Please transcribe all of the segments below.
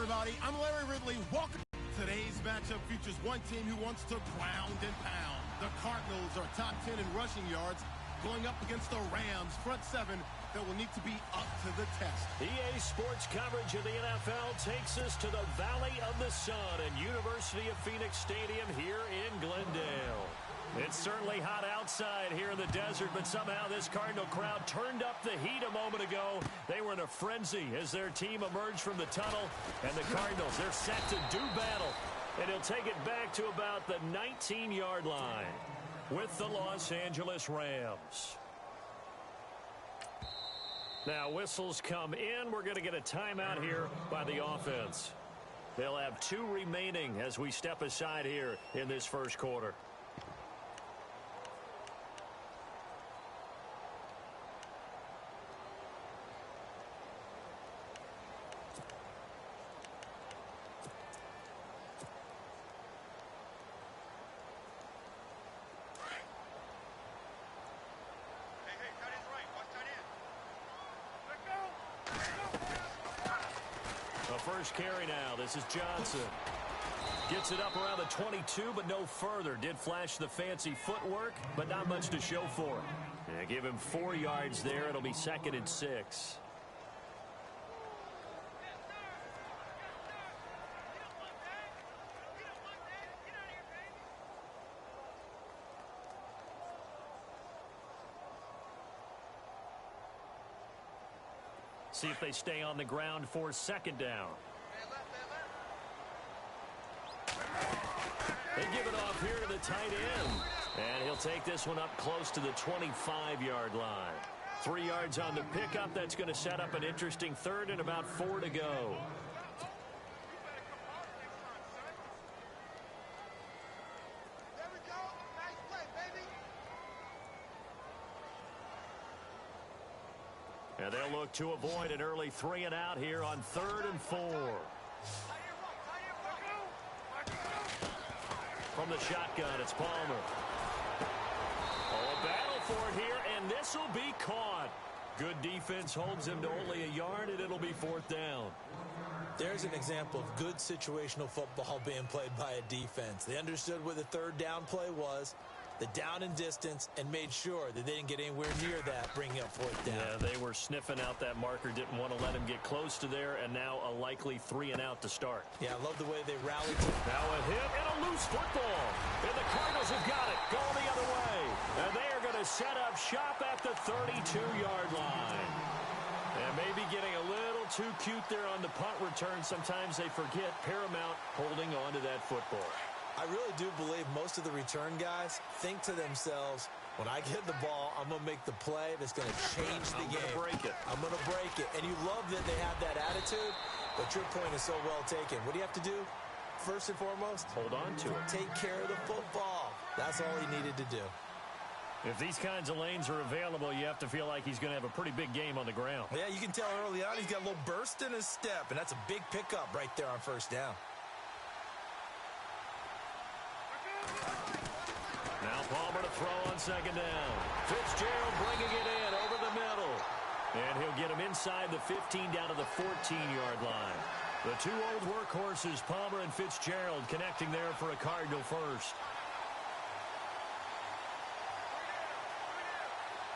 everybody. I'm Larry Ridley. Welcome. Today's matchup features one team who wants to ground and pound. The Cardinals are top 10 in rushing yards, going up against the Rams front seven that will need to be up to the test. EA Sports coverage of the NFL takes us to the Valley of the Sun and University of Phoenix Stadium here in Glendale. It's certainly hot outside here in the desert, but somehow this Cardinal crowd turned up the heat a moment ago. They were in a frenzy as their team emerged from the tunnel, and the Cardinals, they're set to do battle. And he'll take it back to about the 19-yard line with the Los Angeles Rams. Now whistles come in. We're going to get a timeout here by the offense. They'll have 2 remaining as we step aside here in this first quarter. First carry now. This is Johnson. Gets it up around the 22, but no further. Did flash the fancy footwork, but not much to show for it. Yeah, give him 4 yards there. It'll be 2nd and 6. See if they stay on the ground for 2nd down. They give it off here to the tight end. And he'll take this one up close to the 25-yard line. 3 yards on the pickup. That's going to set up an interesting 3rd and about 4 to go. And they'll look to avoid an early 3 and out here on 3rd and 4. From the shotgun, it's Palmer. Oh, a battle for it here, and this will be caught. Good defense holds him to only a yard, and it'll be 4th down. There's an example of good situational football being played by a defense. They understood what the 3rd down play was, the down and distance, and made sure that they didn't get anywhere near that, bringing up 4th down. Yeah, they were sniffing out that marker, didn't want to let him get close to there, and now a likely 3 and out to start. Yeah, I love the way they rallied. Now a hit and a loose football. And the Cardinals have got it, going the other way. And they are going to set up shop at the 32-yard line. And maybe getting a little too cute there on the punt return. Sometimes they forget Paramount holding on to that football. I really do believe most of the return guys think to themselves, when I get the ball, I'm going to make the play that's going to change the game. I'm going to break it. I'm going to break it. And you love that they have that attitude, but your point is so well taken. What do you have to do? First and foremost, hold on to it. Take care of the football. That's all he needed to do. If these kinds of lanes are available, you have to feel like he's going to have a pretty big game on the ground. Yeah, you can tell early on he's got a little burst in his step, and that's a big pickup right there on 1st down. Now Palmer to throw on 2nd down. Fitzgerald bringing it in over the middle. And he'll get him inside the 15 down to the 14-yard line. The 2 old workhorses, Palmer and Fitzgerald, connecting there for a Cardinal first.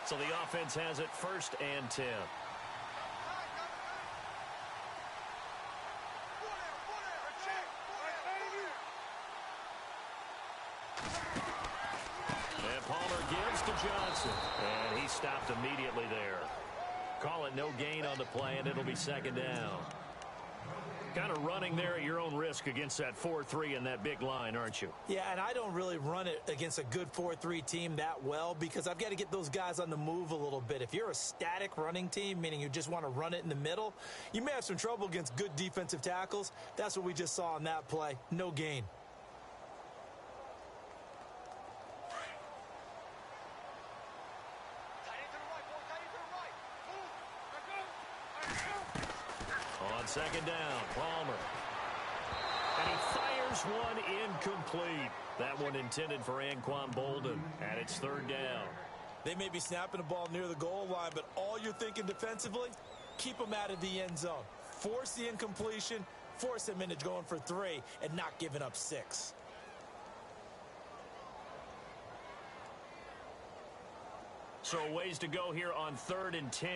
So the offense has it 1st and 10. And Palmer gives to Johnson. And he stopped immediately there. Call it no gain on the play, and it'll be 2nd down. Kind of running there at your own risk against that 4-3 and that big line, aren't you? Yeah, and I don't really run it against a good 4-3 team that well because I've got to get those guys on the move a little bit. If you're a static running team, meaning you just want to run it in the middle, you may have some trouble against good defensive tackles. That's what we just saw on that play. No gain. On 2nd down, Palmer. And he fires one incomplete. That one intended for Anquan Bolden. And it's 3rd down. They may be snapping the ball near the goal line, but all you're thinking defensively, keep them out of the end zone. Force the incompletion, force him into going for 3 and not giving up 6. So ways to go here on 3rd and 10.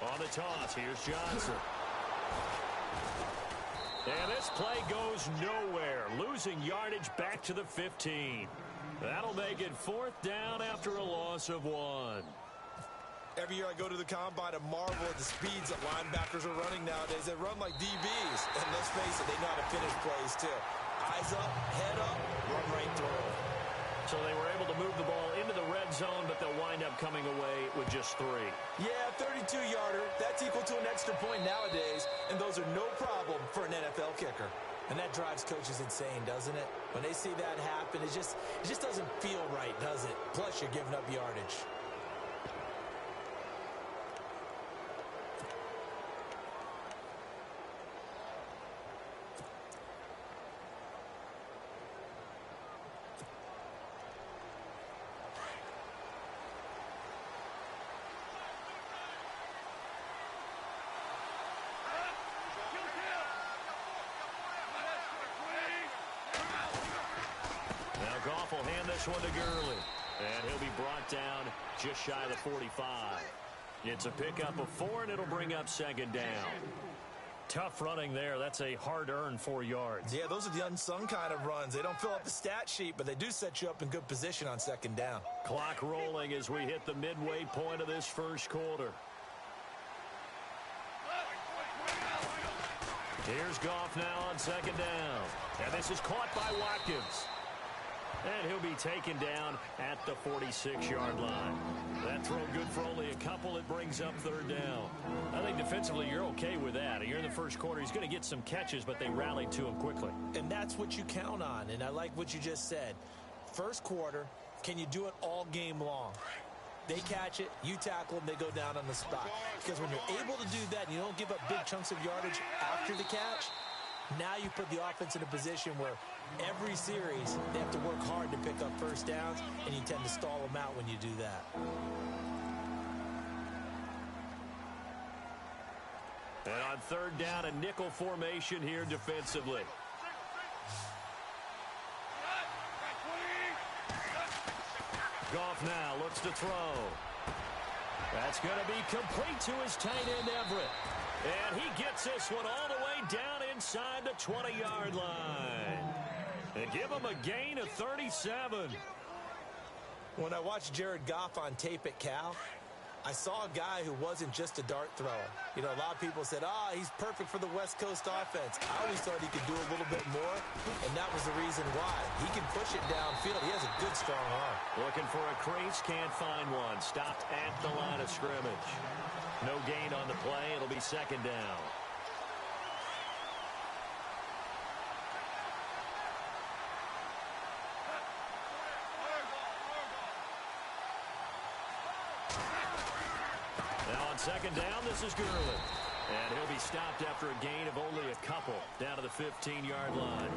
On the toss, here's Johnson. And this play goes nowhere, losing yardage back to the 15. That'll make it 4th down after a loss of 1. Every year I go to the combine and marvel at the speeds that linebackers are running nowadays. They run like DBs. And let's face it, they know how to finish plays too. Eyes up, head up, run right through. So they were able to move the ball into the red zone, but they'll wind up coming away with just 3. Yeah, 32-yarder. That's equal to an extra point nowadays, and those are no problem for an NFL kicker. And that drives coaches insane, doesn't it? When they see that happen, it just doesn't feel right, does it? Plus, you're giving up yardage. Goff will hand this one to Gurley. And he'll be brought down just shy of the 45. It's a pickup of 4, and it'll bring up 2nd down. Tough running there. That's a hard-earned 4 yards. Yeah, those are the unsung kind of runs. They don't fill up the stat sheet, but they do set you up in good position on 2nd down. Clock rolling as we hit the midway point of this first quarter. Here's Goff now on 2nd down. And this is caught by Watkins. And he'll be taken down at the 46-yard line. That throw good for only a couple. It brings up 3rd down. I think defensively you're okay with that. You're in the first quarter. He's going to get some catches, but they rallied to him quickly. And that's what you count on. And I like what you just said. First quarter, can you do it all game long? They catch it, you tackle them, they go down on the spot. Because when you're able to do that and you don't give up big chunks of yardage after the catch, now you put the offense in a position where every series they have to work hard to pick up first downs, and you tend to stall them out when you do that. And on 3rd down, a nickel formation here defensively. Goff now looks to throw. That's going to be complete to his tight end, Everett. And he gets this one all the way down inside the 20-yard line. And give him a gain of 37. When I watched Jared Goff on tape at Cal, I saw a guy who wasn't just a dart thrower. You know, a lot of people said, he's perfect for the West Coast offense. I always thought he could do a little bit more, and that was the reason why. He can push it downfield. He has a good, strong arm. Looking for a crease, can't find one. Stopped at the line of scrimmage. No gain on the play. It'll be 2nd down. Now on 2nd down, this is Gurley. And he'll be stopped after a gain of only a couple down to the 15-yard line.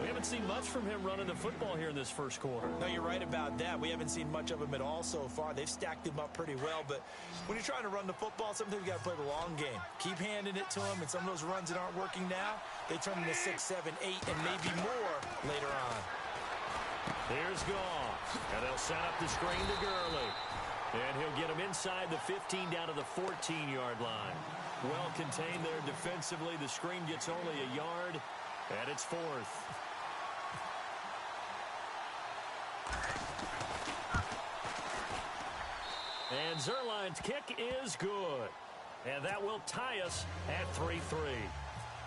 We haven't seen much from him running the football here in this first quarter. No, you're right about that. We haven't seen much of him at all so far. They've stacked him up pretty well, but when you're trying to run the football, sometimes you got to play the long game. Keep handing it to him, and some of those runs that aren't working now, they turn into 6, 7, 8, and maybe more later on. Here's Goff, and they'll set up the screen to Gurley. And he'll get him inside the 15 down to the 14-yard line. Well contained there defensively. The screen gets only a yard, and it's 4th. And Zerline's kick is good. And that will tie us at 3-3.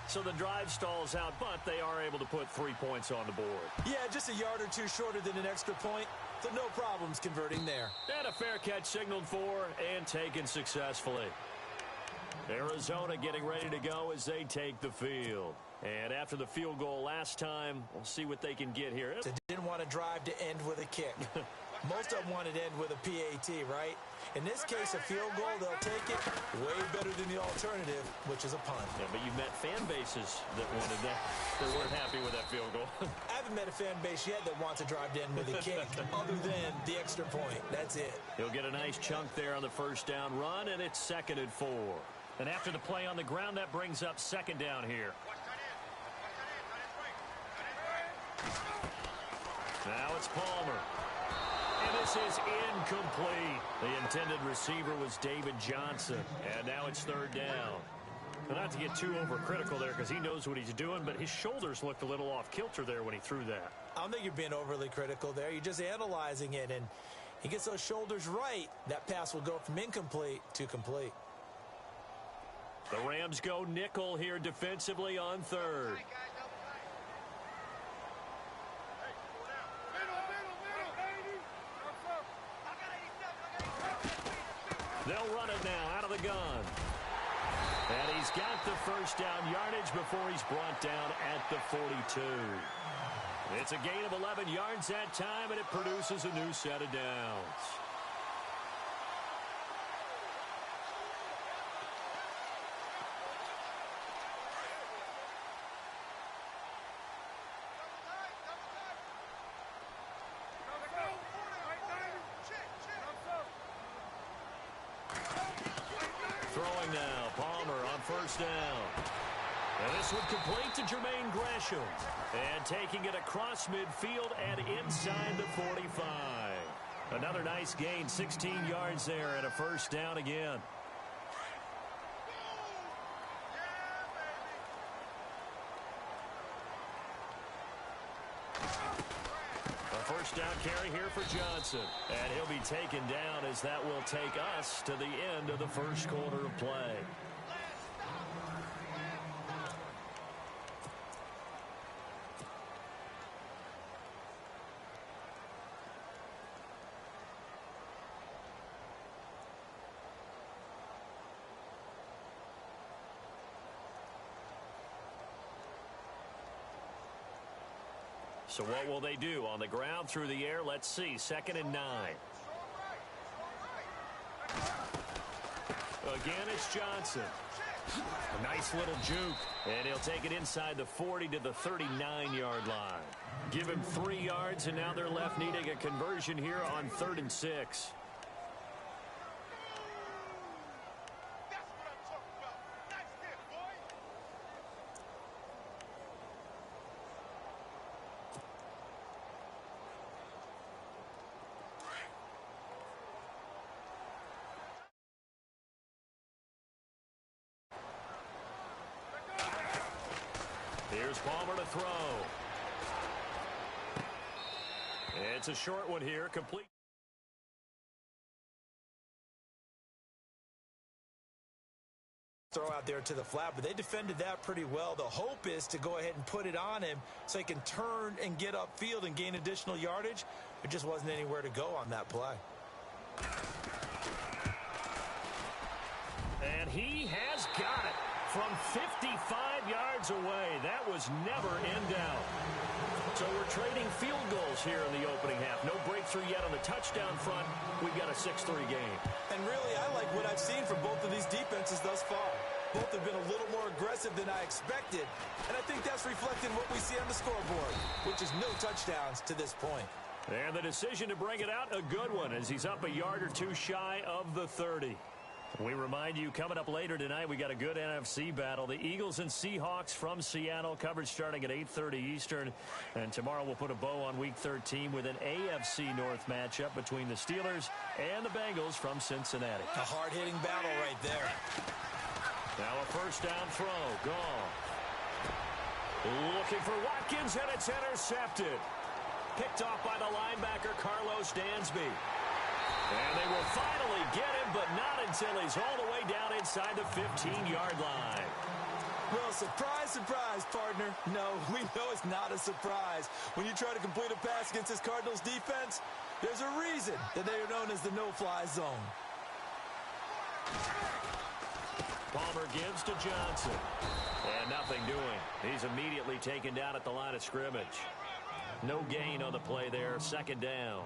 So the drive stalls out, but they are able to put 3 points on the board. Yeah, just a yard or two shorter than an extra point. So no problems converting there. And a fair catch signaled for and taken successfully. Arizona getting ready to go as they take the field. And after the field goal last time, we'll see what they can get here. They didn't want to drive to end with a kick. Most of them want it end with a PAT, right? In this case, a field goal, they'll take it way better than the alternative, which is a punt. Yeah, but you've met fan bases that wanted that. They weren't happy with that field goal. I haven't met a fan base yet that wants to drive to end with a kick, other than the extra point. That's it. He'll get a nice chunk there on the first down run, and it's 2nd and 4. And after the play on the ground, that brings up 2nd down here. Now it's Palmer. And this is incomplete. The intended receiver was David Johnson. And now it's 3rd down. But not to get too overcritical there because he knows what he's doing, but his shoulders looked a little off kilter there when he threw that. I don't think you're being overly critical there. You're just analyzing it, and he gets those shoulders right. That pass will go from incomplete to complete. The Rams go nickel here defensively on 3rd. They'll run it now out of the gun. And he's got the first down yardage before he's brought down at the 42. It's a gain of 11 yards that time, and it produces a new set of downs. Throwing now, Palmer on first down. And this one complete to Jermaine Gresham. And taking it across midfield and inside the 45. Another nice gain, 16 yards there and a first down again. A first down carry here for Johnson. And he'll be taken down as that will take us to the end of the first quarter of play. So what will they do? On the ground, through the air, let's see. 2nd and 9. Again, it's Johnson. A nice little juke. And he'll take it inside the 40 to the 39-yard line. Give him 3 yards, and now they're left needing a conversion here on 3rd and 6. Here's Palmer to throw. It's a short one here, complete. Throw out there to the flat, but they defended that pretty well. The hope is to go ahead and put it on him so he can turn and get upfield and gain additional yardage. There just wasn't anywhere to go on that play. And he has got it from 55 yards away. That was never in doubt. So we're trading field goals here in the opening half. No breakthrough yet on the touchdown front. We've got a 6-3 game. And really, I like what I've seen from both of these defenses thus far. Both have been a little more aggressive than I expected. And I think that's reflected in what we see on the scoreboard, which is no touchdowns to this point. And the decision to bring it out, a good one, as he's up a yard or two shy of the 30. We remind you, coming up later tonight, we got a good NFC battle. The Eagles and Seahawks from Seattle, coverage starting at 8:30 Eastern. And tomorrow we'll put a bow on Week 13 with an AFC North matchup between the Steelers and the Bengals from Cincinnati. A hard-hitting battle right there. Now a first down throw. Gone. Looking for Watkins, and it's intercepted. Picked off by the linebacker, Carlos Dansby. And they will finally get him, but not until he's all the way down inside the 15-yard line. Well, surprise, surprise, partner. No, we know it's not a surprise. When you try to complete a pass against this Cardinals defense, there's a reason that they are known as the no-fly zone. Palmer gives to Johnson. And nothing doing. He's immediately taken down at the line of scrimmage. No gain on the play there. 2nd down.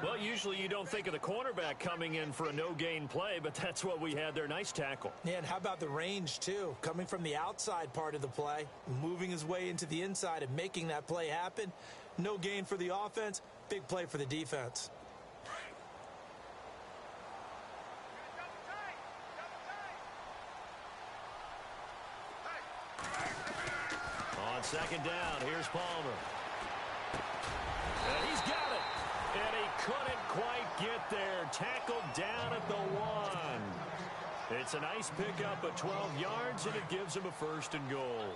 Well, usually you don't think of the cornerback coming in for a no-gain play, but that's what we had there. Nice tackle. Yeah, and how about the range, too? Coming from the outside part of the play, moving his way into the inside and making that play happen. No gain for the offense, big play for the defense. On second down, here's Palmer. And he's got it. And he couldn't quite get there. Tackled down at the 1. It's a nice pickup of 12 yards, and it gives him a 1st and goal.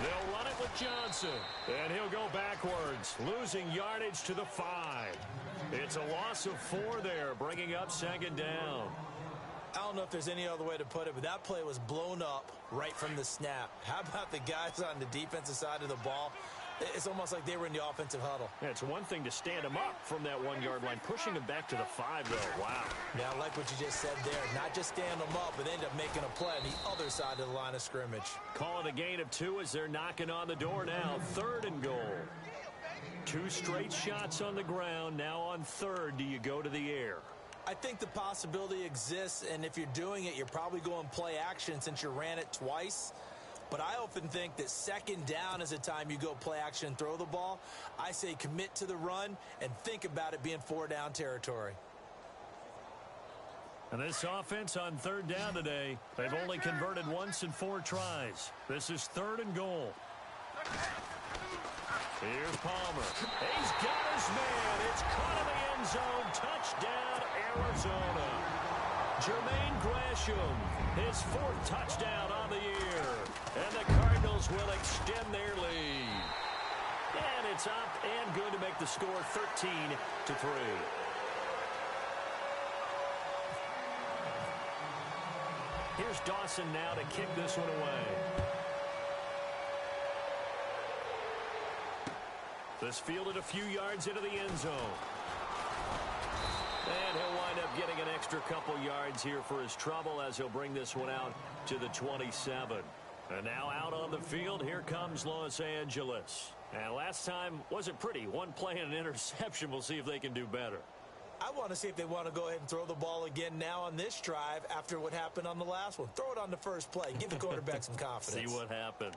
They'll run it with Johnson. And he'll go backwards, losing yardage to the 5. It's a loss of 4 there, bringing up 2nd down. I don't know if there's any other way to put it, but that play was blown up right from the snap. How about the guys on the defensive side of the ball? It's almost like they were in the offensive huddle. Yeah, it's one thing to stand him up from that 1-yard line. Pushing him back to the 5, though. Wow. Now, I like what you just said there. Not just stand them up, but end up making a play on the other side of the line of scrimmage. Call it a gain of 2 as they're knocking on the door now. 3rd and goal. 2 straight shots on the ground. Now on 3rd, do you go to the air? I think the possibility exists, and if you're doing it, you're probably going play action since you ran it twice. But I often think that 2nd down is the time you go play action and throw the ball. I say commit to the run and think about it being 4-down territory. And this offense on 3rd down today, they've only converted once in 4 tries. This is 3rd and goal. Here's Palmer. He's got his man. It's caught in the end zone. Touchdown, Arizona. Jermaine Gresham, his 4th touchdown on the year. And the Cardinals will extend their lead. And it's up and good to make the score 13-3. Here's Dawson now to kick this one away. This fielded a few yards into the end zone. And he'll wind up getting an extra couple yards here for his trouble as he'll bring this one out to the 27. And now out on the field, here comes Los Angeles. And last time wasn't pretty. 1 play and an interception. We'll see if they can do better. I want to see if they want to go ahead and throw the ball again now on this drive after what happened on the last one. Throw it on the first play. Give the quarterback some confidence. See what happens.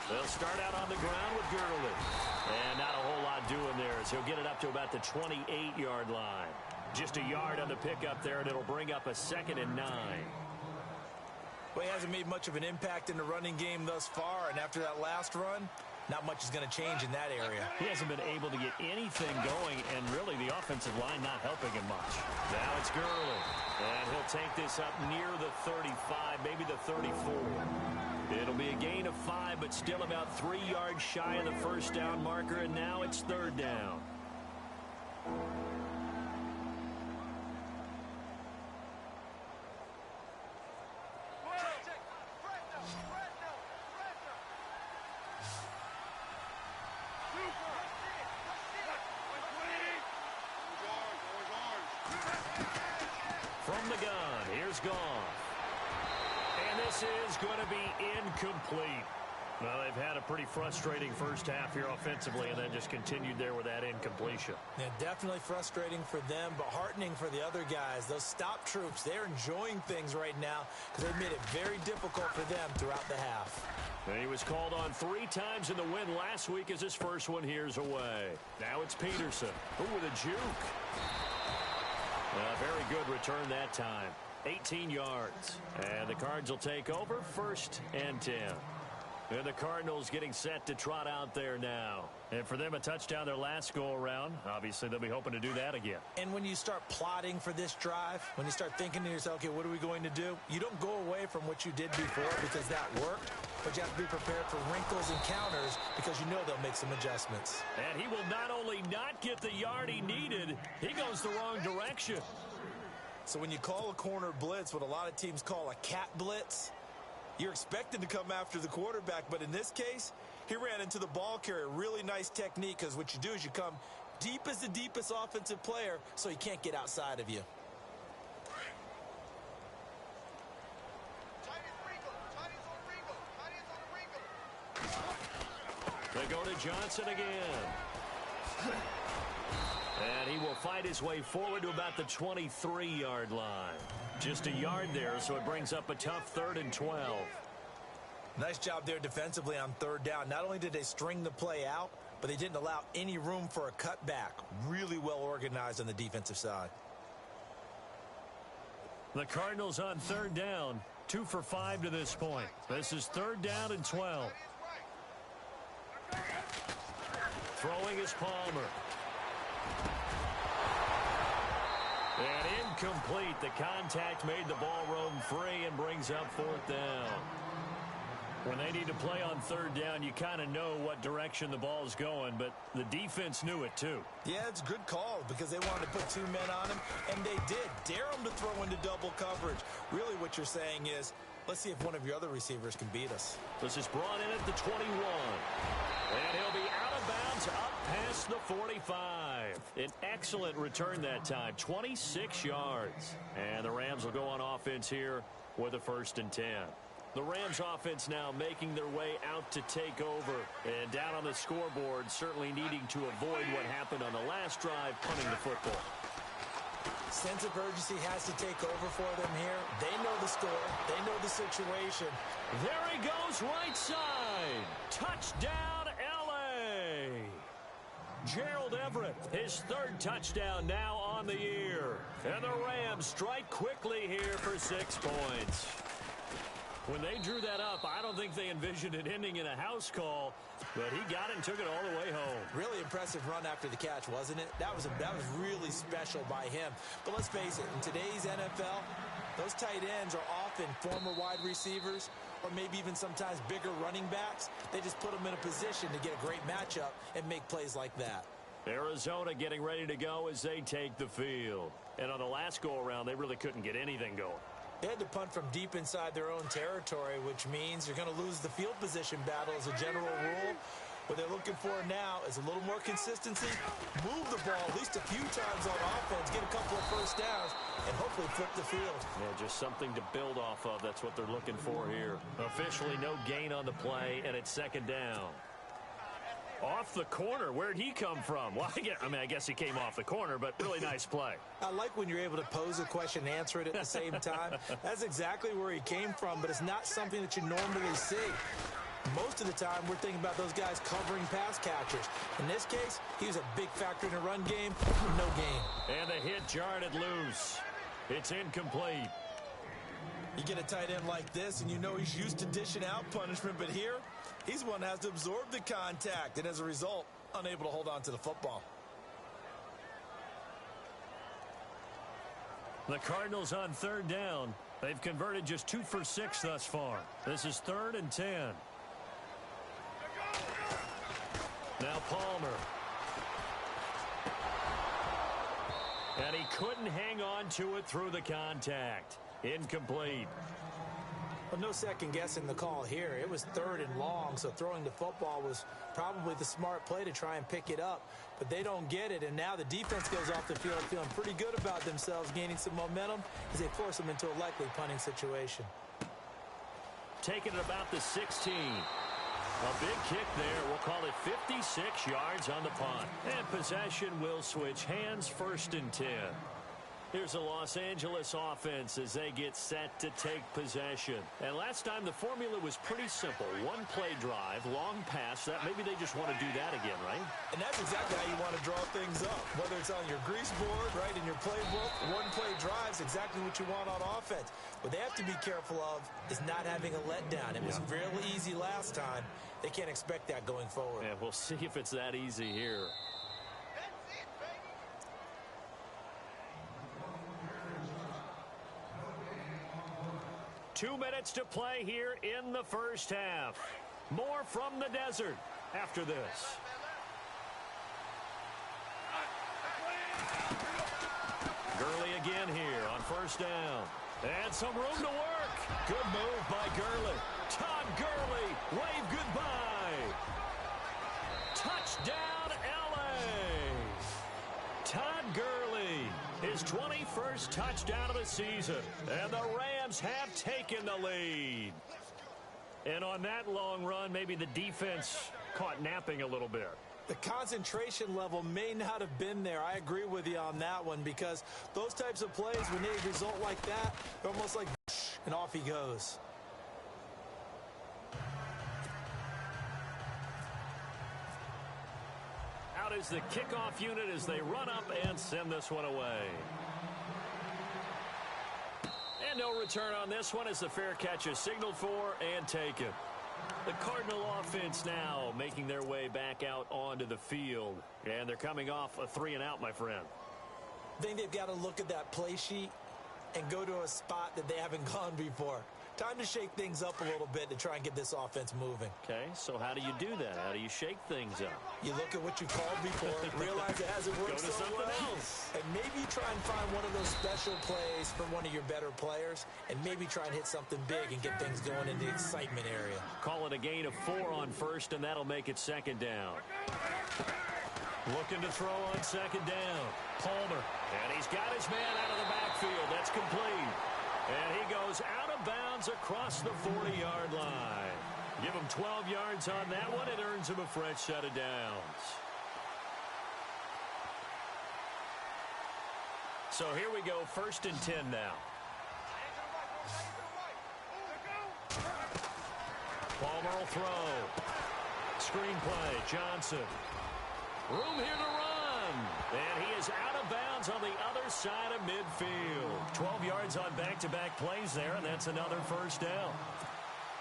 They'll start out on the ground with Gurley. And not a whole lot doing there as he'll get it up to about the 28-yard line. Just a yard on the pickup there, and it'll bring up a 2nd and 9. Well, he hasn't made much of an impact in the running game thus far, and after that last run, not much is going to change in that area. He hasn't been able to get anything going, and really the offensive line not helping him much. Now it's Gurley, and he'll take this up near the 35, maybe the 34. It'll be a gain of 5, but still about 3 yards shy of the 1st down marker, and now it's 3rd down. From the gun, here's Goff. And this is going to be incomplete. Well, they've had a pretty frustrating first half here offensively, and then just continued there with that incompletion. Yeah, definitely frustrating for them, but heartening for the other guys. Those stop troops, they're enjoying things right now because they made it very difficult for them throughout the half. And he was called on 3 times in the win last week as his first one here's away. Now it's Peterson. Ooh, with a juke. Very good return that time. 18 yards. And the Cards will take over 1st and 10. And the Cardinals getting set to trot out there now. And for them, a touchdown their last go-around. Obviously, they'll be hoping to do that again. And when you start plotting for this drive, when you start thinking to yourself, okay, what are we going to do? You don't go away from what you did before because that worked, but you have to be prepared for wrinkles and counters because you know they'll make some adjustments. And he will not only not get the yard he needed, he goes the wrong direction. So when you call a corner blitz, what a lot of teams call a cat blitz, you're expected to come after the quarterback, but in this case, he ran into the ball carrier. Really nice technique because what you do is you come deep as the deepest offensive player, so he can't get outside of you. They go to Johnson again. And he will fight his way forward to about the 23-yard line. Just a yard there, so it brings up a tough 3rd and 12. Nice job there defensively on 3rd down. Not only did they string the play out, but they didn't allow any room for a cutback. Really well organized on the defensive side. The Cardinals on 3rd down, 2 for 5 to this point. This is 3rd down and 12. Throwing is Palmer. And incomplete. The contact made the ball roam free and brings up 4th down. When they need to play on 3rd down, you kind of know what direction the ball is going, but the defense knew it too. Yeah, it's a good call because they wanted to put 2 men on him, and they did. Dare him to throw into double coverage. Really what you're saying is, let's see if one of your other receivers can beat us. This is brought in at the 21. And he'll be out of bounds up past the 45. An excellent return that time, 26 yards. And the Rams will go on offense here with a 1st and 10. The Rams offense now making their way out to take over. And down on the scoreboard, certainly needing to avoid what happened on the last drive, punting the football. Sense of urgency has to take over for them here. They know the score. They know the situation. There he goes, right side. Touchdown, L.A. Gerald Everett, his 3rd touchdown now on the year. And the Rams strike quickly here for 6 points. When they drew that up, I don't think they envisioned it ending in a house call, but he got it and took it all the way home. Really impressive run after the catch, wasn't it? That was really special by him. But let's face it, in today's NFL, those tight ends are often former wide receivers or maybe even sometimes bigger running backs. They just put them in a position to get a great matchup and make plays like that. Arizona getting ready to go as they take the field. And on the last go-around, they really couldn't get anything going. They had to punt from deep inside their own territory, which means you're going to lose the field position battle as a general rule. What they're looking for now is a little more consistency, move the ball at least a few times on offense, get a couple of 1st downs, and hopefully flip the field. Yeah, just something to build off of. That's what they're looking for here. Officially no gain on the play, and it's 2nd down. Off the corner. Where'd he come from? Well, I guess he came off the corner, but really nice play. I like when you're able to pose a question and answer it at the same time. That's exactly where he came from, but it's not something that you normally see. Most of the time, we're thinking about those guys covering pass catchers. In this case, he was a big factor in the run game. No gain. And the hit jarred it loose. It's incomplete. You get a tight end like this, and you know he's used to dishing out punishment, but here, he's the one that has to absorb the contact, and as a result, unable to hold on to the football. The Cardinals on 3rd down. They've converted just 2 for 6 thus far. This is 3rd and 10. Now Palmer. And he couldn't hang on to it through the contact. Incomplete. Well, no second guessing the call here. It was 3rd and long, so throwing the football was probably the smart play to try and pick it up. But they don't get it, and now the defense goes off the field feeling pretty good about themselves, gaining some momentum as they force them into a likely punting situation. Taking it about the 16. A big kick there. We'll call it 56 yards on the punt. And possession will switch hands, 1st and 10. Here's a Los Angeles offense as they get set to take possession. And last time the formula was pretty simple. One play drive, long pass. That maybe they just want to do that again, right? And that's exactly how you want to draw things up. Whether it's on your grease board, right, in your playbook, one play drive is exactly what you want on offense. What they have to be careful of is not having a letdown. It was fairly easy last time. They can't expect that going forward. Yeah, we'll see if it's that easy here. 2 minutes to play here in the 1st half. More from the desert after this. Gurley again here on 1st down. And some room to work. Good move by Gurley. Todd Gurley, wave goodbye. Touchdown, L.A. Todd Gurley, his 21st touchdown of the season, and the Rams have taken the lead. And on that long run, maybe the defense caught napping a little bit. The concentration level may not have been there. I agree with you on that one, because those types of plays, when they result like that, they're almost like, and off he goes. Out is the kickoff unit as they run up and send this one away. And no return on this one as the fair catch is signaled for and taken. The Cardinal offense now making their way back out onto the field. And they're coming off a 3-and-out, my friend. I think they've got to look at that play sheet and go to a spot that they haven't gone before. Time to shake things up a little bit to try and get this offense moving. Okay, so how do you do that? How do you shake things up? You look at what you called before, realize it hasn't worked Go to so something well, else. and maybe try and find one of those special plays from one of your better players, and maybe try and hit something big and get things going in the excitement area. Call it a gain of 4 on first, and that'll make it second down. Looking to throw on second down. Palmer. And he's got his man out of the backfield. That's complete. And he goes out of bounds across the 40-yard line. Give him 12 yards on that one. It earns him a fresh set of downs. So here we go, 1st and 10 now. Palmer will throw. Screenplay, Johnson. Room here to run. And he is out of bounds on the other side of midfield. 12 yards on back-to-back plays there, and that's another first down.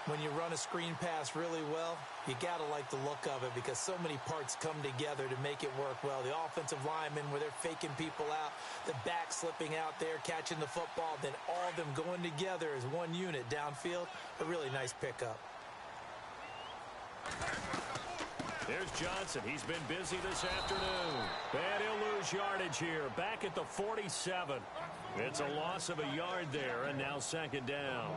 When you run a screen pass really well, you got to like the look of it because so many parts come together to make it work well. The offensive linemen, where they're faking people out, the back slipping out there, catching the football, then all of them going together as one unit downfield. A really nice pickup. There's Johnson. He's been busy this afternoon. And he'll lose yardage here. Back at the 47. It's a loss of a yard there, and now second down.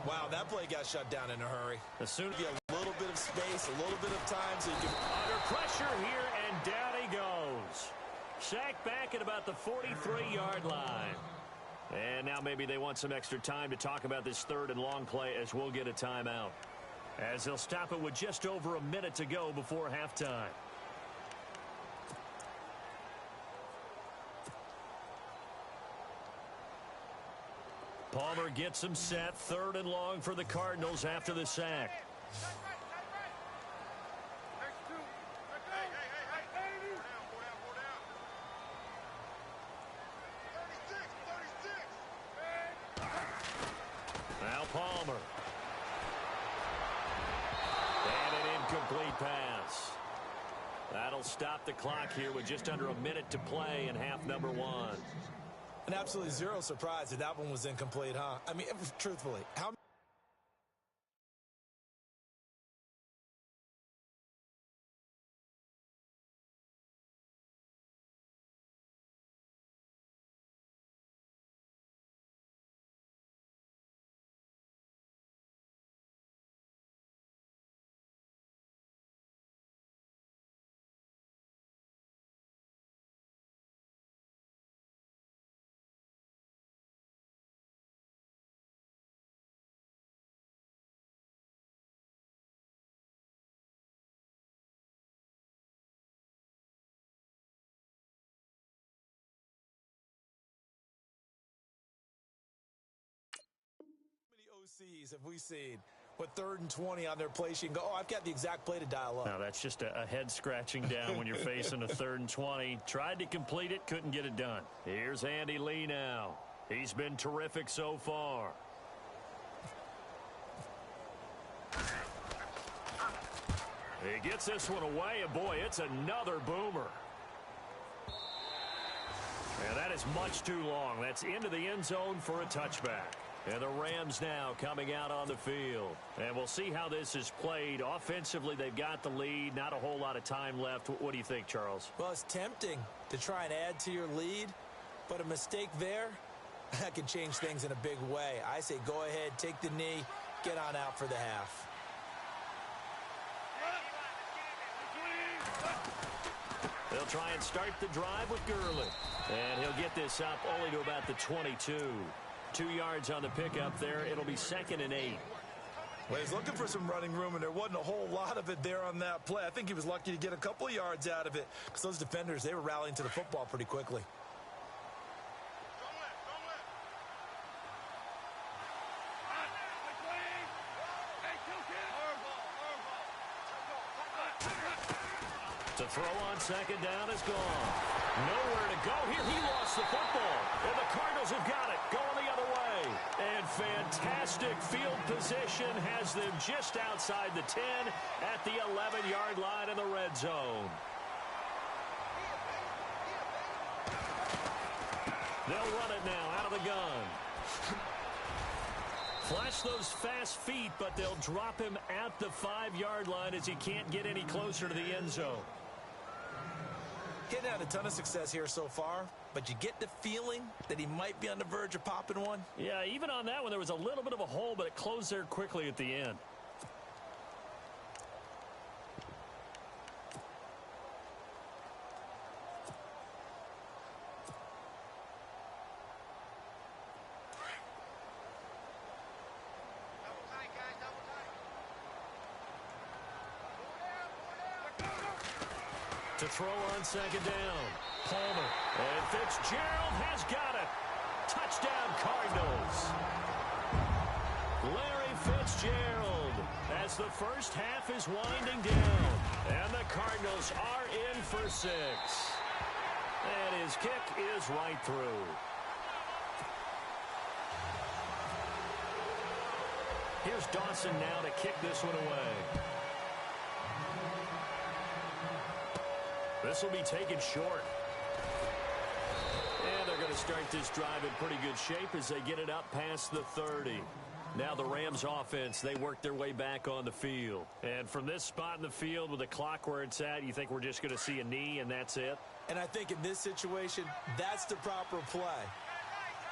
Wow, that play got shut down in a hurry. As soon as a little bit of space, a little bit of time so you can... Under pressure here, and down he goes. Sacked back at about the 43-yard line. And now maybe they want some extra time to talk about this 3rd and long play as we'll get a timeout. As they'll stop it with just over a minute to go before halftime. Palmer gets him set. 3rd and long for the Cardinals after the sack. Now Palmer. Incomplete pass. That'll stop the clock here with just under a minute to play in half number 1. And absolutely zero surprise that one was incomplete, huh? I mean, truthfully, how... OCs have we seen with 3rd and 20 on their play sheet and go, oh, I've got the exact play to dial up. Now, that's just a head scratching down when you're facing a 3rd and 20. Tried to complete it, couldn't get it done. Here's Andy Lee now. He's been terrific so far. He gets this one away, and boy, it's another boomer. And that is much too long. That's into the end zone for a touchback. And the Rams now coming out on the field. And we'll see how this is played. Offensively, they've got the lead. Not a whole lot of time left. What do you think, Charles? Well, it's tempting to try and add to your lead, but a mistake there, that can change things in a big way. I say go ahead, take the knee, get on out for the half. They'll try and start the drive with Gurley. And he'll get this up only to about the 22. 2 yards on the pickup there. It'll be 2nd and 8. Well, he's looking for some running room, and there wasn't a whole lot of it there on that play. I think he was lucky to get a couple of yards out of it because those defenders, they were rallying to the football pretty quickly. To throw on 2nd down is gone. Nowhere to go here. He lost the football. And the Cardinals have got it. Going the other way. And fantastic field position has them just outside the 10 at the 11-yard line in the red zone. They'll run it now out of the gun. Flash those fast feet, but they'll drop him at the 5-yard line as he can't get any closer to the end zone. Getting had a ton of success here so far, but you get the feeling that he might be on the verge of popping one. Yeah, even on that one, there was a little bit of a hole, but it closed there quickly at the end. To throw on 2nd down. Palmer. And Fitzgerald has got it. Touchdown, Cardinals. Larry Fitzgerald as the first half is winding down. And the Cardinals are in for 6. And his kick is right through. Here's Dawson now to kick this one away. This will be taken short. And they're going to start this drive in pretty good shape as they get it up past the 30. Now the Rams offense, they work their way back on the field. And from this spot in the field with the clock where it's at, you think we're just going to see a knee and that's it? And I think in this situation, that's the proper play.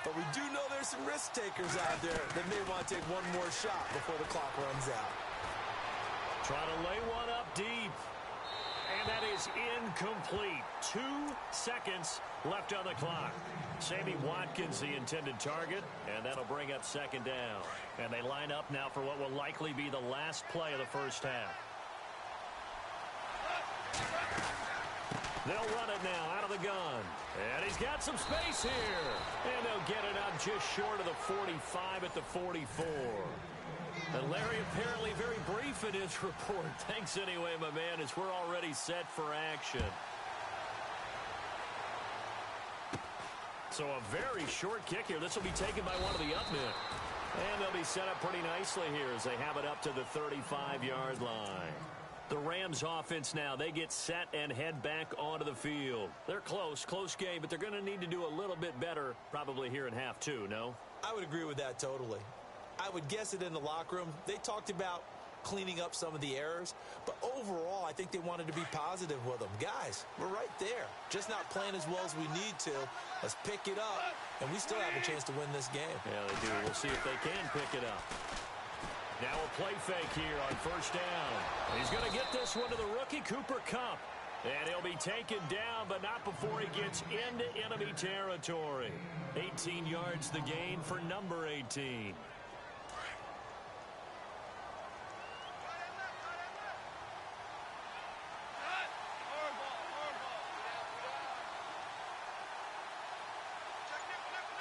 But we do know there's some risk takers out there that may want to take one more shot before the clock runs out. Try to lay one up deep. And that is incomplete. 2 seconds left on the clock. Sammy Watkins, the intended target, and that'll bring up 2nd down. And they line up now for what will likely be the last play of the first half. They'll run it now out of the gun. And he's got some space here. And they'll get it up just short of the 45 at the 44. And Larry apparently very brief in his report. Thanks anyway, my man, as we're already set for action. So a very short kick here. This will be taken by one of the up men. And they'll be set up pretty nicely here as they have it up to the 35-yard line. The Rams offense now, they get set and head back onto the field. They're close game, but they're going to need to do a little bit better probably here in half 2, no? I would agree with that totally. I would guess it in the locker room. They talked about cleaning up some of the errors, but overall, I think they wanted to be positive with them. Guys, we're right there. Just not playing as well as we need to. Let's pick it up, and we still have a chance to win this game. Yeah, they do. We'll see if they can pick it up. Now a play fake here on 1st down. He's going to get this one to the rookie, Cooper Kupp. And he'll be taken down, but not before he gets into enemy territory. 18 yards the gain for number 18.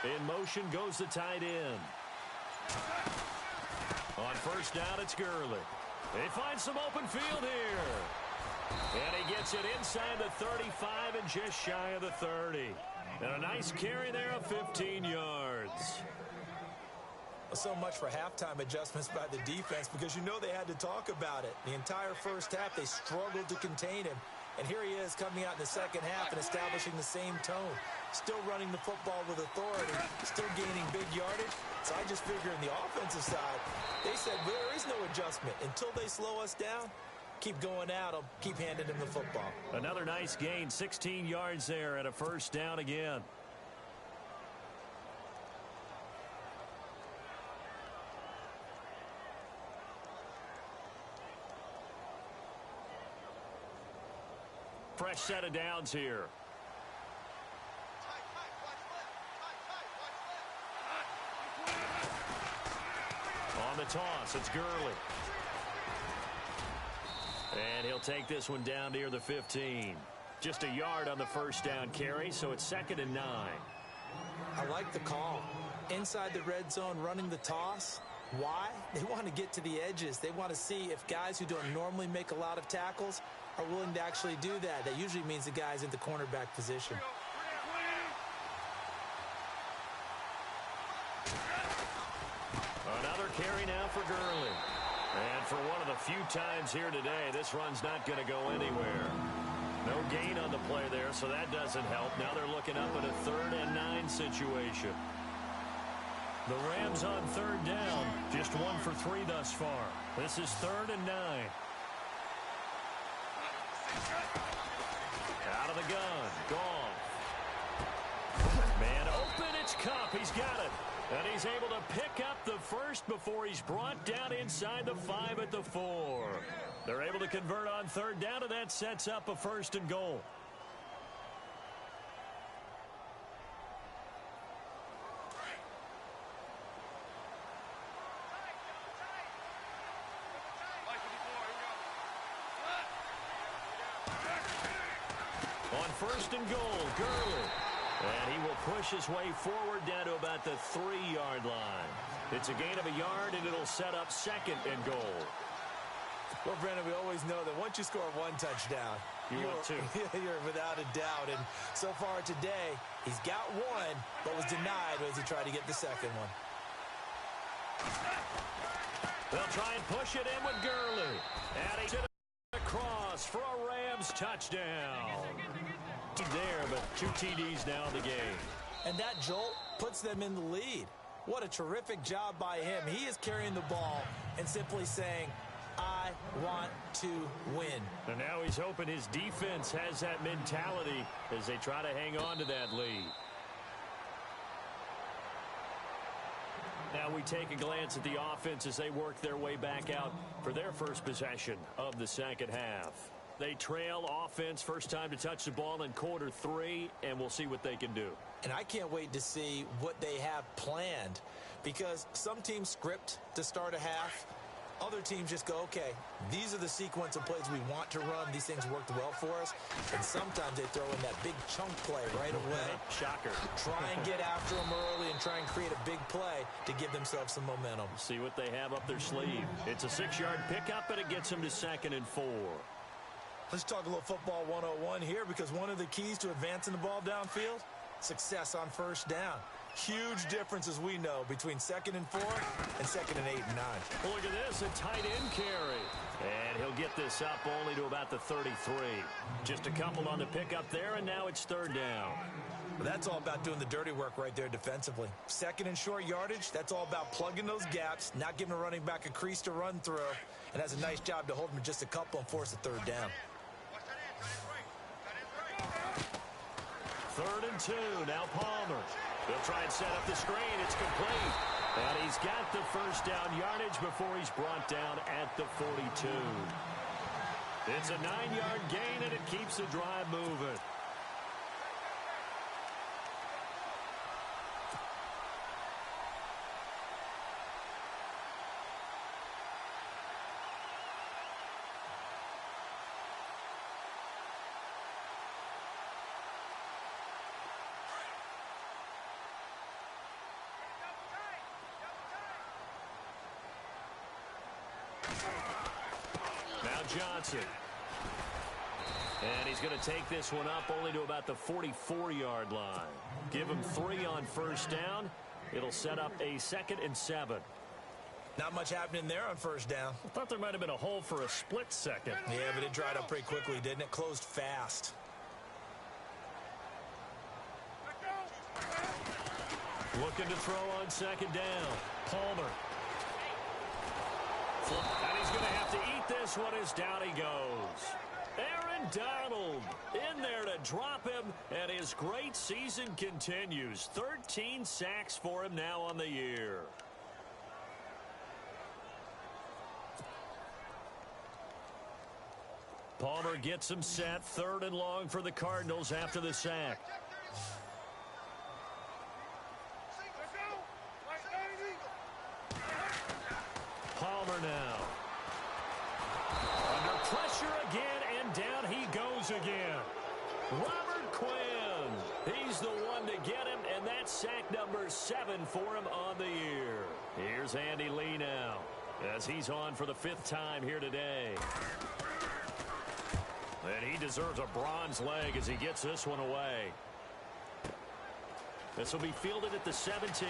In motion goes the tight end. On 1st down, it's Gurley. They find some open field here. And he gets it inside the 35 and just shy of the 30. And a nice carry there of 15 yards. So much for halftime adjustments by the defense because you know they had to talk about it. The entire first half, they struggled to contain him. And here he is coming out in the second half and establishing the same tone. Still running the football with authority, still gaining big yardage. So I just figure on the offensive side, they said there is no adjustment. Until they slow us down, keep going at them, keep handing them the football. Another nice gain, 16 yards there and a 1st down again. fresh set of downs here. On the toss, it's Gurley. And he'll take this one down near the 15. Just a yard on the first down carry, so it's 2nd and 9. I like the call. Inside the red zone, running the toss. Why? They want to get to the edges. They want to see if guys who don't normally make a lot of tackles are willing to actually do that. That usually means the guy's in the cornerback position. Another carry now for Gurley. And for one of the few times here today, this run's not going to go anywhere. No gain on the play there, so that doesn't help. Now they're looking up at a 3rd and 9 situation. The Rams on 3rd down, just 1 for 3 thus far. This is 3rd and 9. Out of the gun, gone. Man open, it's Kupp. He's got it. And he's able to pick up the first before he's brought down inside the 5 at the 4. They're able to convert on 3rd down, and that sets up a 1st and goal. On 1st and goal, Gurley. And he will push his way forward down to about the 3-yard line. It's a gain of a yard, and it'll set up 2nd and goal. Well, Brandon, we always know that once you score 1 touchdown, you're without a doubt. And so far today, he's got 1, but was denied as he tried to get the 2nd one. They'll try and push it in with Gurley. And he's across for a Rams touchdown. There, but 2 TDs now in the game. And that jolt puts them in the lead. What a terrific job by him. He is carrying the ball and simply saying, I want to win. And now he's hoping his defense has that mentality as they try to hang on to that lead. Now we take a glance at the offense as they work their way back out for their first possession of the 2nd half. They trail offense, first time to touch the ball in quarter 3, and we'll see what they can do. And I can't wait to see what they have planned, because some teams script to start a half. Other teams just go, okay, these are the sequence of plays we want to run. These things worked well for us. And sometimes they throw in that big chunk play right away. Shocker. Try and get after them early and try and create a big play to give themselves some momentum. See what they have up their sleeve. It's a 6-yard pickup, and it gets them to 2nd and 4. Let's talk a little football 101 here, because one of the keys to advancing the ball downfield, success on 1st down. Huge difference, as we know, between 2nd and 4 and 2nd and 8 and 9. Well, look at this, a tight end carry. And he'll get this up only to about the 33. Just a couple on the pickup there, and now it's 3rd down. Well, that's all about doing the dirty work right there defensively. 2nd and short yardage, that's all about plugging those gaps, not giving a running back a crease to run through, and has a nice job to hold him just a couple and force a 3rd down. 3rd and 2, now Palmer. They'll try and set up the screen. It's complete. And he's got the first down yardage before he's brought down at the 42. It's a 9-yard gain, and it keeps the drive moving. Now Johnson. And he's going to take this one up only to about the 44-yard line. Give him 3 on 1st down. It'll set up a 2nd and 7. Not much happening there on 1st down. I thought there might have been a hole for a split second. Yeah, but it dried up pretty quickly, didn't it? Closed fast. Looking to throw on 2nd down. Palmer. And he's going to have to eat this one as down he goes. Aaron Donald in there to drop him, and his great season continues. 13 sacks for him now on the year. Palmer gets him set. 3rd and long for the Cardinals after the sack. Palmer now. Under pressure again, and down he goes again. Robert Quinn. He's the one to get him, and that's sack number 7 for him on the year. Here's Andy Lee now, as he's on for the 5th time here today. And he deserves a bronze leg as he gets this one away. This will be fielded at the 17.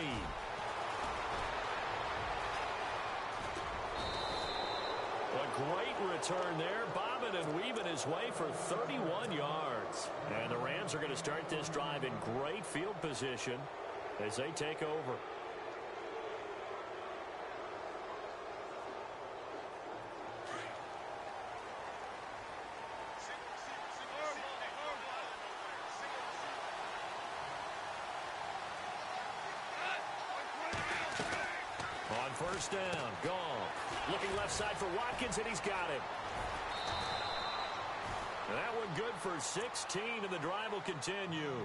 A great return there, bobbing and weaving his way for 31 yards. And the Rams are going to start this drive in great field position as they take over. On 1st down, Goff. Looking left side for Watkins, and he's got him. That one good for 16, and the drive will continue.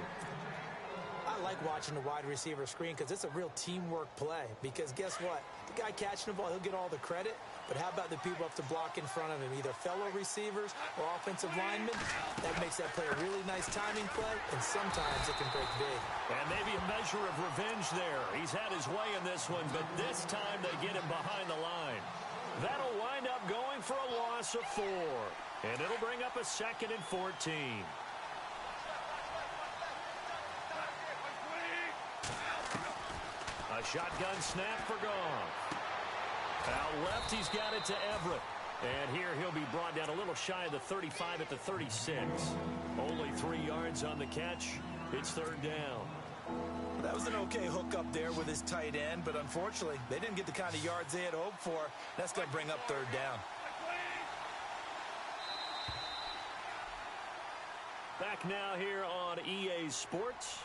I like watching the wide receiver screen because it's a real teamwork play. Because guess what? The guy catching the ball, he'll get all the credit. But how about the people up to block in front of him? Either fellow receivers or offensive linemen. That makes that play a really nice timing play, and sometimes it can break big. And maybe a measure of revenge there. He's had his way in this one, but this time they get him behind the line. That'll wind up going for a loss of 4. And it'll bring up a 2nd and 14. A shotgun snap for Goff. Out left, he's got it to Everett. And here he'll be brought down a little shy of the 35 at the 36. Only 3 yards on the catch. It's 3rd down. That was an okay hook up there with his tight end, but unfortunately, they didn't get the kind of yards they had hoped for. That's going to bring up 3rd down. Back now here on EA Sports.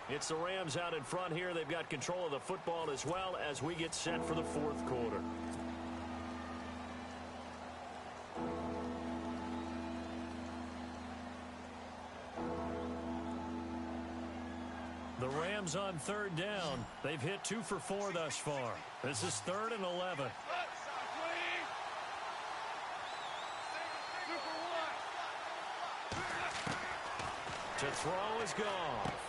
It's the Rams out in front here. They've got control of the football as well as we get set for the 4th quarter. The Rams on 3rd down. They've hit 2 for 4 thus far. This is 3rd and 11. To throw is Goff.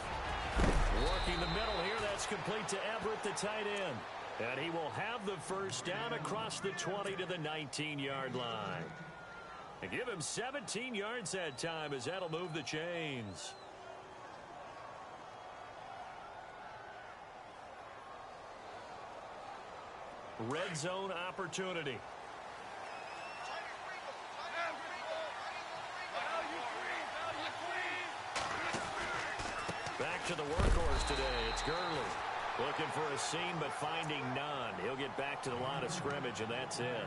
Working the middle here. That's complete to Everett, the tight end. And he will have the 1st down across the 20 to the 19-yard line. And give him 17 yards that time as that'll move the chains. Red zone opportunity. Back to the workhorse today. It's Gurley. Looking for a seam, but finding none. He'll get back to the line of scrimmage, and that's it.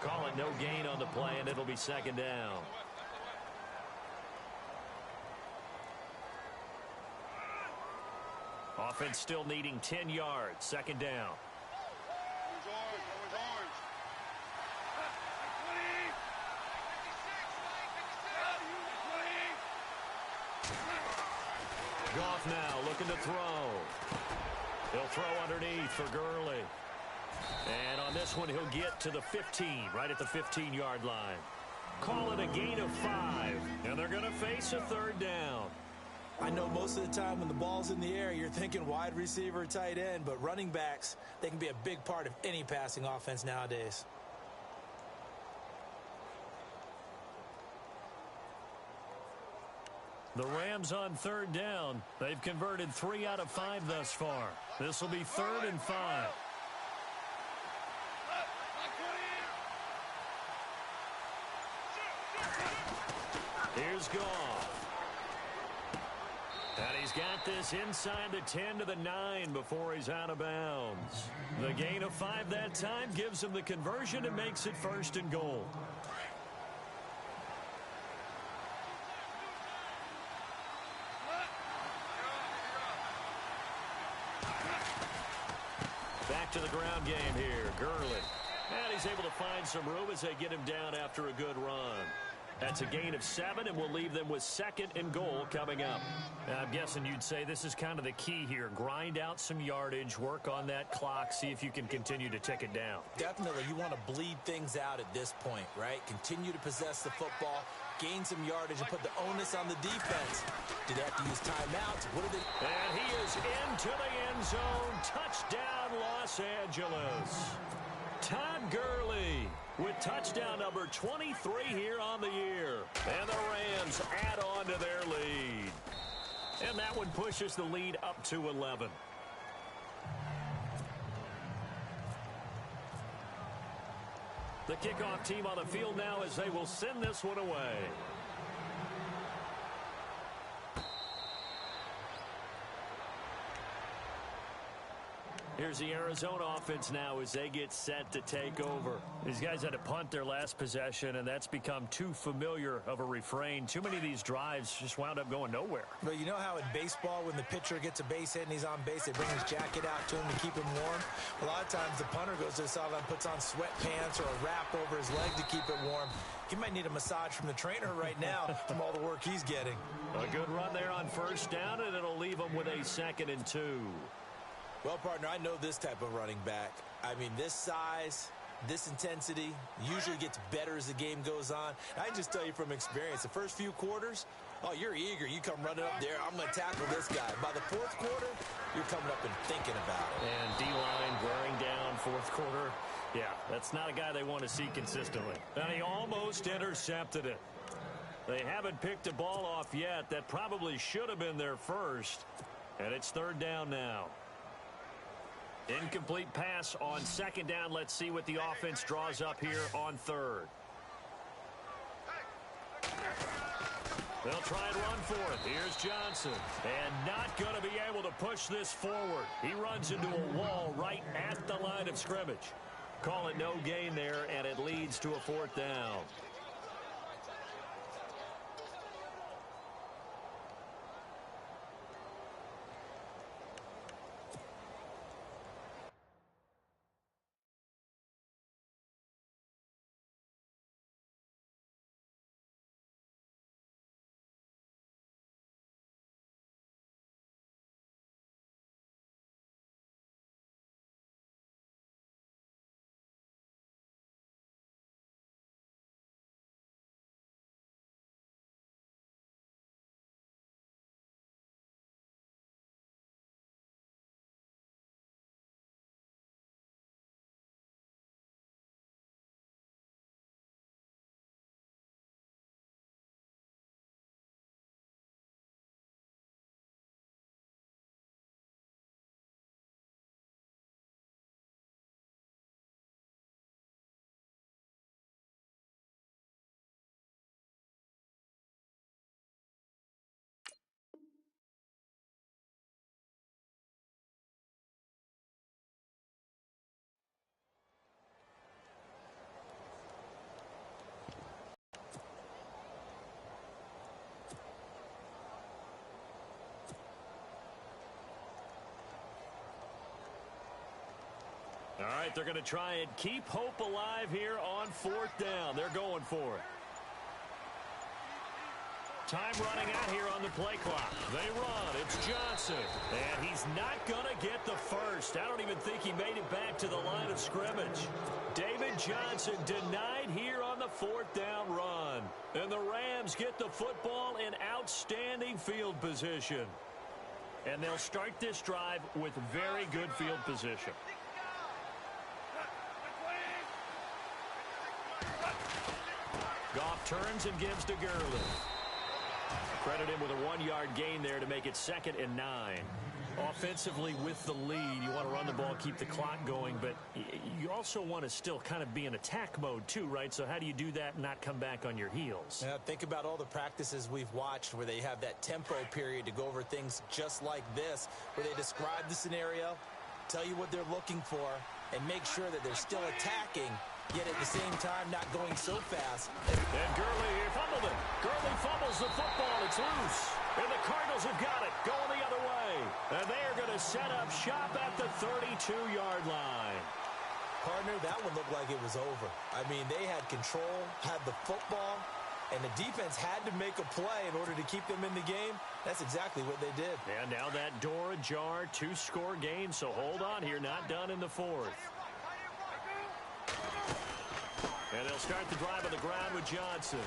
Call it no gain on the play, and it'll be 2nd down. Offense still needing 10 yards. 2nd down. Goff now looking to throw. He'll throw underneath for Gurley. And on this one, he'll get to the 15, right at the 15-yard line. Call it a gain of 5, and they're going to face a 3rd down. I know most of the time when the ball's in the air, you're thinking wide receiver, tight end, but running backs, they can be a big part of any passing offense nowadays. The Rams on 3rd down. They've converted 3 out of 5 thus far. This will be 3rd and 5. Here's Goff. And he's got this inside the 10 to the 9 before he's out of bounds. The gain of 5 that time gives him the conversion and makes it 1st and goal. Back to the ground game here. Gurley. And he's able to find some room as they get him down after a good run. That's a gain of 7, and we'll leave them with 2nd and goal coming up. I'm guessing you'd say this is kind of the key here. Grind out some yardage, work on that clock, see if you can continue to tick it down. Definitely. You want to bleed things out at this point, right? Continue to possess the football, gain some yardage, and put the onus on the defense. Do they have to use timeouts? What are they? And he is into the end zone. Touchdown, Los Angeles. Todd Gurley with touchdown number 23 here on the year. And the Rams add on to their lead. And that one pushes the lead up to 11. The kickoff team on the field now as they will send this one away. Here's the Arizona offense now as they get set to take over. These guys had to punt their last possession, and that's become too familiar of a refrain. Too many of these drives just wound up going nowhere. But you know how in baseball, when the pitcher gets a base hit and he's on base, they bring his jacket out to him to keep him warm? A lot of times the punter goes to the sideline, puts on sweatpants or a wrap over his leg to keep it warm. He might need a massage from the trainer right now from all the work he's getting. A good run there on first down, and it'll leave him with a 2nd and 2. Well, partner, I know this type of running back. I mean, this size, this intensity usually gets better as the game goes on. I can just tell you from experience, the first few quarters, oh, you're eager. You come running up there, I'm going to tackle this guy. By the 4th quarter, you're coming up and thinking about it. And D-line wearing down 4th quarter. Yeah, that's not a guy they want to see consistently. And he almost intercepted it. They haven't picked a ball off yet. That probably should have been their first. And it's 3rd down now. Incomplete pass on 2nd down. Let's see what the offense draws up here on 3rd. They'll try and run for it. Here's Johnson. And not going to be able to push this forward. He runs into a wall right at the line of scrimmage. Call it no gain there, and it leads to a 4th down. All right, they're going to try and keep hope alive here on 4th down. They're going for it. Time running out here on the play clock. They run. It's Johnson. And he's not going to get the first. I don't even think he made it back to the line of scrimmage. David Johnson denied here on the 4th down run. And the Rams get the football in outstanding field position. And they'll start this drive with very good field position. Goff turns and gives to Gurley. Credit him with a 1-yard gain there to make it 2nd and 9. Offensively with the lead, you want to run the ball, keep the clock going, but you also want to still kind of be in attack mode too, right? So how do you do that and not come back on your heels? Yeah, think about all the practices we've watched where they have that tempo period to go over things just like this, where they describe the scenario, tell you what they're looking for, and make sure that they're still attacking, yet at the same time not going so fast. And Gurley fumbled it. Gurley fumbles the football. It's loose. And the Cardinals have got it. Going the other way. And they are going to set up shop at the 32-yard line. Partner, that one looked like it was over. I mean, they had control, had the football, and the defense had to make a play in order to keep them in the game. That's exactly what they did. And now that door ajar, 2-score game, so hold on here, not done in the fourth. And they'll start the drive on the ground with Johnson.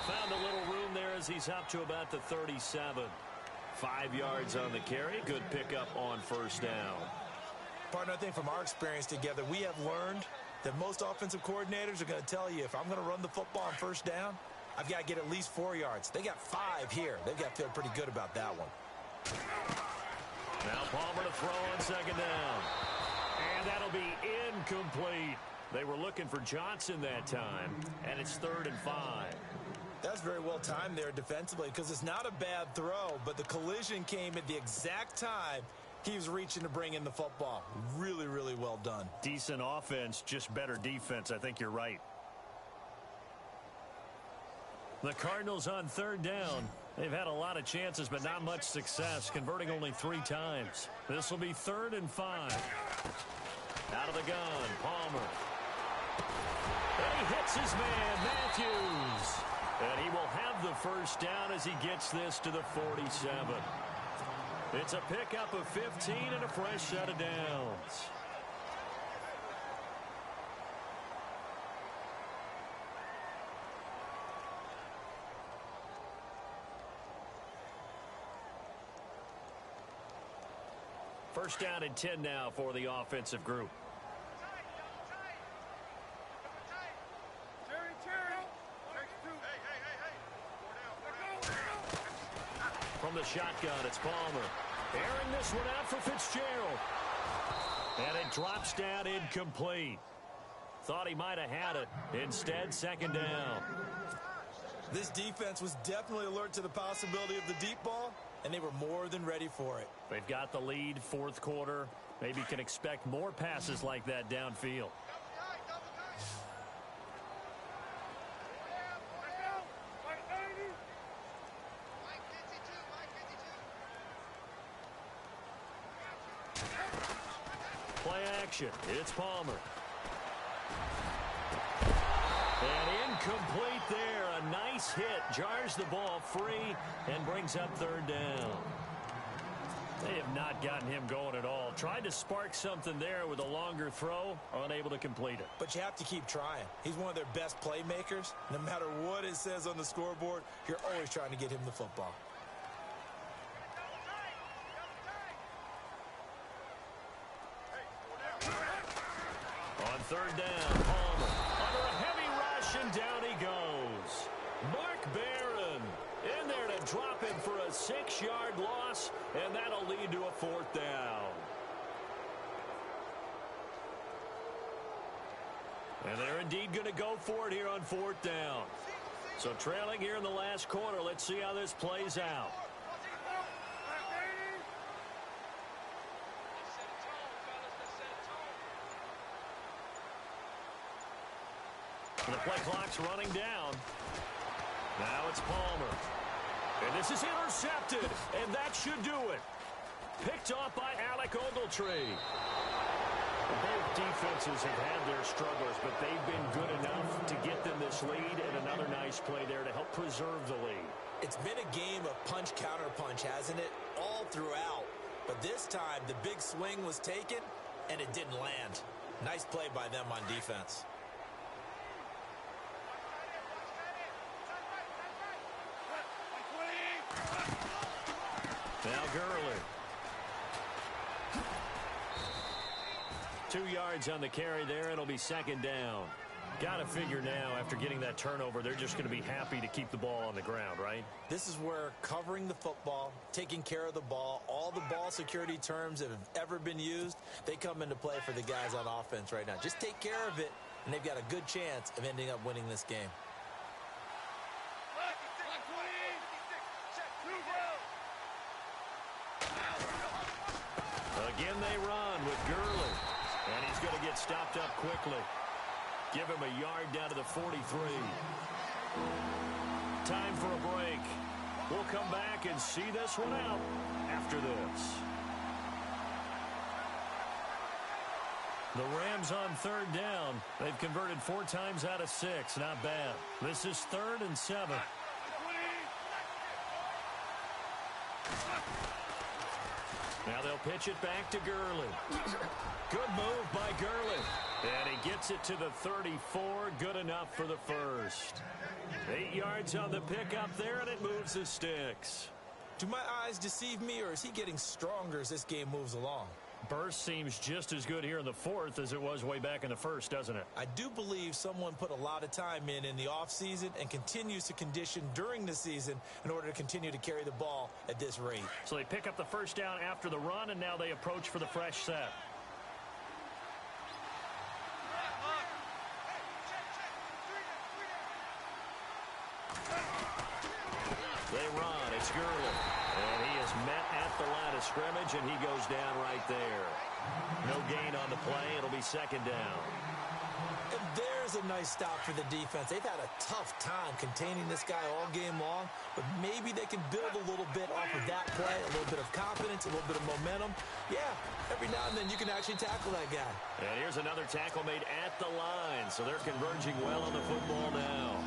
Found a little room there as he's up to about the 37. 5 yards on the carry. Good pickup on first down. Partner, I think from our experience together, we have learned that most offensive coordinators are going to tell you, if I'm going to run the football on first down, I've got to get at least 4 yards. They got 5 here. They've got to feel pretty good about that one. Now Palmer to throw on second down. And that'll be incomplete. They were looking for Johnson that time, and it's 3rd and 5. That's very well timed there defensively because it's not a bad throw, but the collision came at the exact time he was reaching to bring in the football. Really, really well done. Decent offense, just better defense. I think you're right. The Cardinals on 3rd down. They've had a lot of chances, but not much success, converting only 3 times. This will be 3rd and 5. Out of the gun, Palmer. And he hits his man, Matthews. And he will have the first down as he gets this to the 47. It's a pickup of 15 and a fresh set of downs. First down and 10 now for the offensive group. From the shotgun, it's Palmer. Airing this one out for Fitzgerald. And it drops down incomplete. Thought he might have had it. Instead, second down. This defense was definitely alert to the possibility of the deep ball, and they were more than ready for it. They've got the lead, 4th quarter. Maybe can expect more passes like that downfield. Play action. It's Palmer. And incomplete there. A nice hit. Jars the ball free and brings up 3rd down. They have not gotten him going at all. Tried to spark something there with a longer throw. Unable to complete it. But you have to keep trying. He's one of their best playmakers. No matter what it says on the scoreboard, you're always trying to get him the football. On 3rd down, Palmer under a heavy rush, and down he goes. Mark Barron in there to drop him for a 6-yard loss, and that'll lead to a 4th down. And they're indeed going to go for it here on 4th down. So trailing here in the last quarter, let's see how this plays out. The play clock's running down. Now it's Palmer. And this is intercepted, and that should do it. Picked off by Alec Ogletree. Both defenses have had their struggles, but they've been good enough to get them this lead, and another nice play there to help preserve the lead. It's been a game of punch-counter-punch, hasn't it? All throughout. But this time, the big swing was taken, and it didn't land. Nice play by them on defense. Now Gurley. 2 yards on the carry there. It'll be second down. Got to figure now, after getting that turnover, they're just going to be happy to keep the ball on the ground, right? This is where covering the football, taking care of the ball, all the ball security terms that have ever been used, they come into play for the guys on offense right now. Just take care of it, and they've got a good chance of ending up winning this game. Again, they run with Gurley. And he's going to get stopped up quickly. Give him a yard down to the 43. Time for a break. We'll come back and see this one out after this. The Rams on third down. They've converted 4 times out of 6. Not bad. This is 3rd and 7. Now they'll pitch it back to Gurley. Good move by Gurley. And he gets it to the 34. Good enough for the first. 8 yards on the pickup there, and it moves the sticks. Do my eyes deceive me, or is he getting stronger as this game moves along? Burst seems just as good here in the 4th as it was way back in the 1st, doesn't it? I do believe someone put a lot of time in the offseason and continues to condition during the season in order to continue to carry the ball at this rate. So they pick up the first down after the run, and now they approach for the fresh set. They run. It's Gurley. And he is met at the line of scrimmage, and he goes down right there. No gain on the play. It'll be 2nd down. And there's a nice stop for the defense. They've had a tough time containing this guy all game long, but maybe they can build a little bit off of that play, a little bit of confidence, a little bit of momentum. Yeah, every now and then you can actually tackle that guy. And here's another tackle made at the line, so they're converging well on the football now.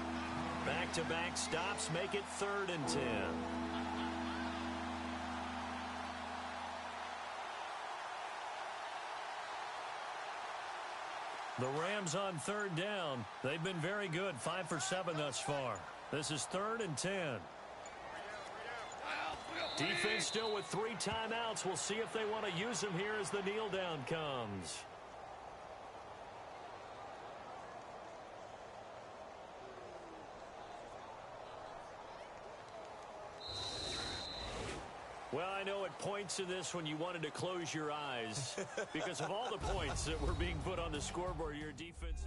Back-to-back stops make it 3rd and 10. The Rams on 3rd down. They've been very good, 5 for 7 thus far. This is 3rd and 10. Defense still with 3 timeouts. We'll see if they want to use them here as the kneel down comes. Well, I know at points in this when you wanted to close your eyes because of all the points that were being put on the scoreboard, your defense...